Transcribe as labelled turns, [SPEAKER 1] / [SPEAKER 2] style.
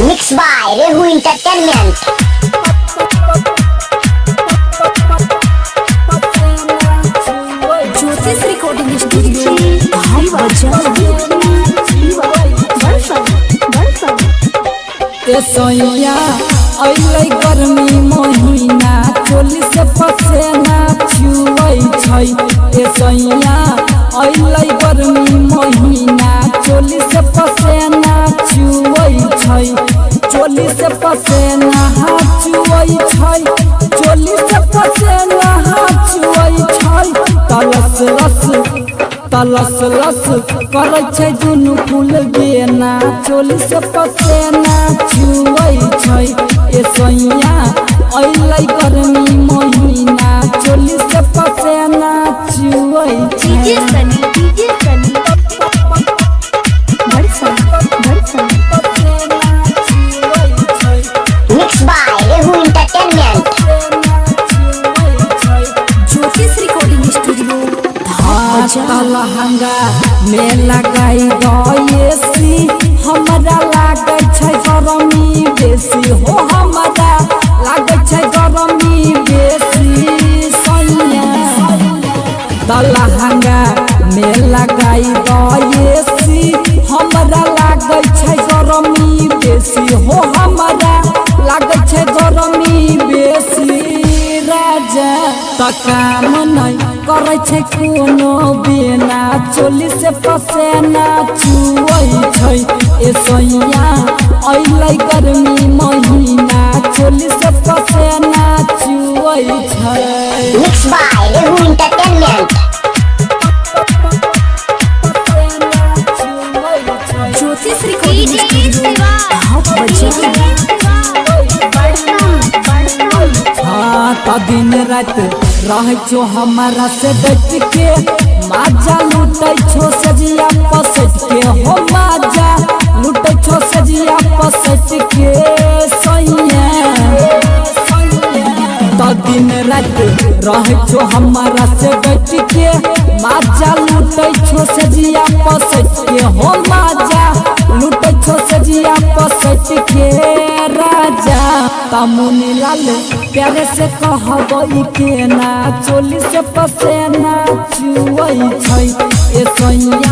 [SPEAKER 1] Mixed by Rehu Entertainment.
[SPEAKER 2] ज्योतिष recording studio भाई
[SPEAKER 3] सोया अइलै गर्मी महीना चोली से पसेना छुअै छै। ए सोया अइलै गर्मी महीना चोली से पसेना छुअै छै। चोली से पसेना छुअै छै। चोली से पसेना छुअै छै। तलस लस करै छै दुनु फूल गेना चोली से पसेना छुअै छै। ए सोया अइलै गर्मी महीना चोली से पसेना छुअै छै।
[SPEAKER 1] Mixed by Rehu Entertainment.
[SPEAKER 2] ज्योतिष रिकॉर्डिंग स्टूडियो
[SPEAKER 3] लहंगा में लगाई गएसी हमरा लागै छै गरमी बेसी हो। हमरा लागै छै गरमी बेसी सैया लहंगा में लगाई गएसी हमरा लागै छै गरमी बेसी हो। हमरा लागै छै गरमी बेसी राजा त काम नहीं करै छै कोनो बिना चोली से पसेना छुअै छै। ए सोया अइलै गर्मी महीना चोली से पसेना छुअै छै।
[SPEAKER 1] Mixed by Rehu Entertainment.
[SPEAKER 2] ज्योतिष रिकॉर्डिंग स्टूडियो
[SPEAKER 3] हाँ त दिन रात रह छो हमारा से बैठ के माजा लूटै छो सजिया पसट के हो। माजा लूटै छो सजिया पसट के सैया त दिन रात रह छो हमारा से बैठ के माजा लूटै छो सजिया पसट के हो। माजा लूटै छो सजिया पसट के राजा तमुनी लाल प्यारे से कहबै के ना चोली से पसेना छुअै छै। ए सोया